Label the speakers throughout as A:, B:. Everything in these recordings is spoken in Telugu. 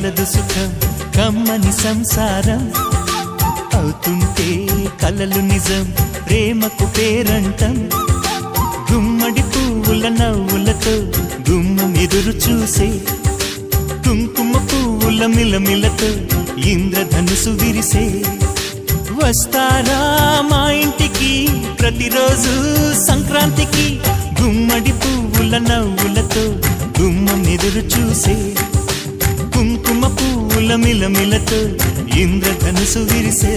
A: కలదు సుఖం కమ్మని సంసారం అవుతుంటే కలలు నిజం ప్రేమకు పేరంటం గుమ్మడి పువ్వుల నవ్వులతో గుమ్మం ఎదురు చూసే కుంకుమ పువ్వుల మిలమిలతో ఇంద్రధనుసు విరిసే వస్తారా మా ఇంటికి ప్రతిరోజు సంక్రాంతికి గుమ్మడి పువ్వుల నవ్వులతో గుమ్మం ఎదురు చూసే కుంకుమ పువ్వుల మిలమిలతో ఇంద్రధనుసు విరిసే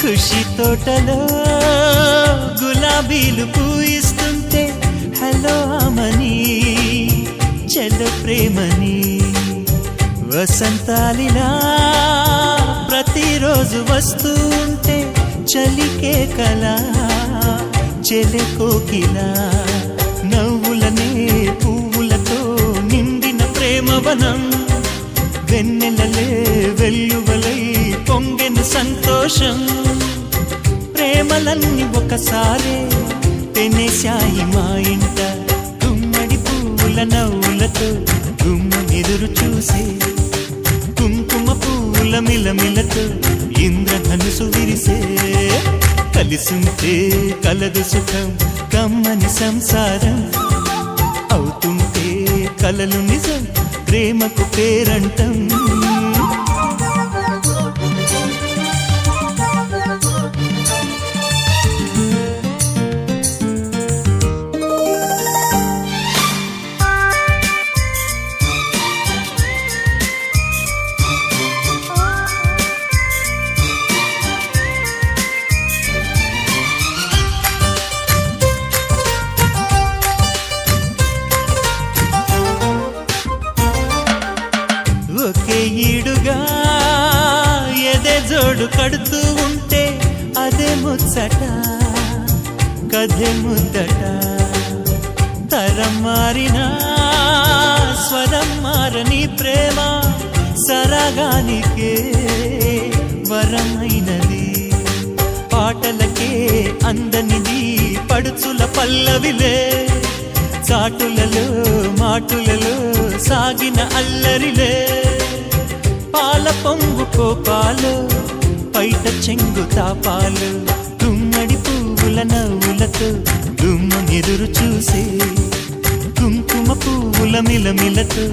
A: ఖుషి తోటలో గులాబీలు పూయిస్తుంటే హలో అమని చెల్లో ప్రేమని వసంతాలిలా ప్రతిరోజు వస్తూ ఉంటే చలికే కలా చెలె కోకిలా నవ్వులనే పువ్వులతో నిండిన ప్రేమవనం వెన్నెలలే వెల్లువలై పొంగెను సంతోషం ప్రేమలన్నీ ఒకసారే పెనేశాయి మా ఇంట గుమ్మడి పువ్వుల నవ్వులతో గుమ్మం ఎదురు చూసే కుంకుమ పువ్వుల మిలమిలతో ఇంద్రధనుసు విరిసే కలిసుంటే కలదు సుఖం కమ్మని సంసారం అవుతుంటే కలలు నిజం ప్రేమకు పేరంటం ఒకే ఈడుగా ఎదే జోడు కడుతూ ఉంటే అదే ముచ్చట కథే ముద్దట తరం మారినా స్వరం మారని ప్రేమ సరగానికే వరమైనది పాటలకే అందనిది పడుచుల పల్లవిలే చాటులలో మాటులలో సాగిన అల్లరిలే పాల పొంగు కోపాలు పైట చెంగు తాపాలు గుమ్మడి పువ్వుల నవ్వులతో గుమ్మం ఎదురు చూసే కుంకుమ పువ్వుల మిలమిలతో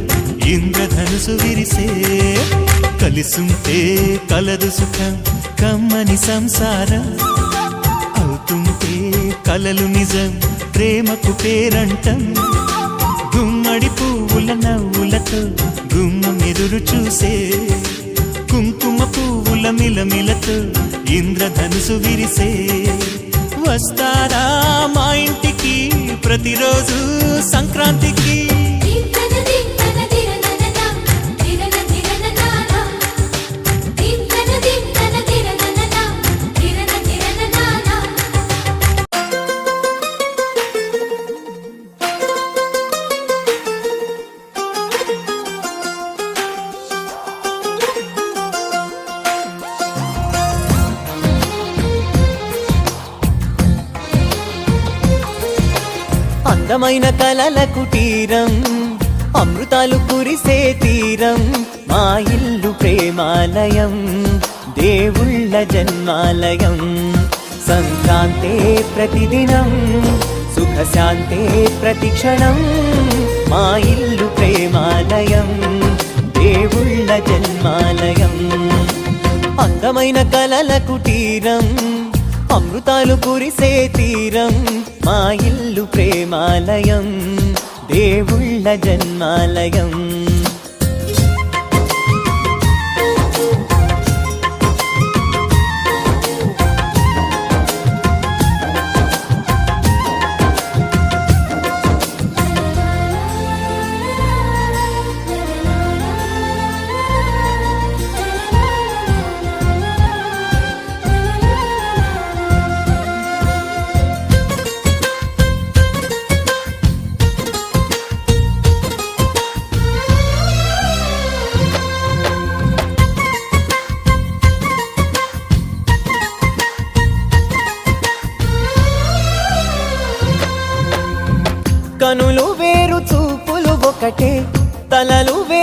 A: ఇంద్రధనుసు విరిసే కలిసుంటే కలదు సుఖం కమ్మని సంసారం అవుతుంటే కలలు నిజం ప్రేమకు పేరంటం గుమ్మడి పువ్వుల నవ్వులతో గుమ్మం ఎదురు చూసే కుంకుమ పువ్వుల మిలమిలతో ఇంద్రధనుసు విరిసే వస్తారా మా ఇంటికి ప్రతిరోజు సంక్రాంతికి అందమైన కలల కుటీరం అమృతాలు కురిసే తీరం మా ఇల్లు ప్రేమాలయం దేవుళ్ళ జన్మాలయం సంక్రాంతే ప్రతిదినం సుఖశాంతే ప్రతిక్షణం మా ఇల్లు ప్రేమాలయం దేవుళ్ళ జన్మాలయం అందమైన కలల కుటీరం అమృతాలు కురిసే తీరం మా ఇల్లు ప్రేమాలయం దేవుళ్ళ జన్మాలయం కనులు వేరు చూపులు ఒకటే తలలు వేరు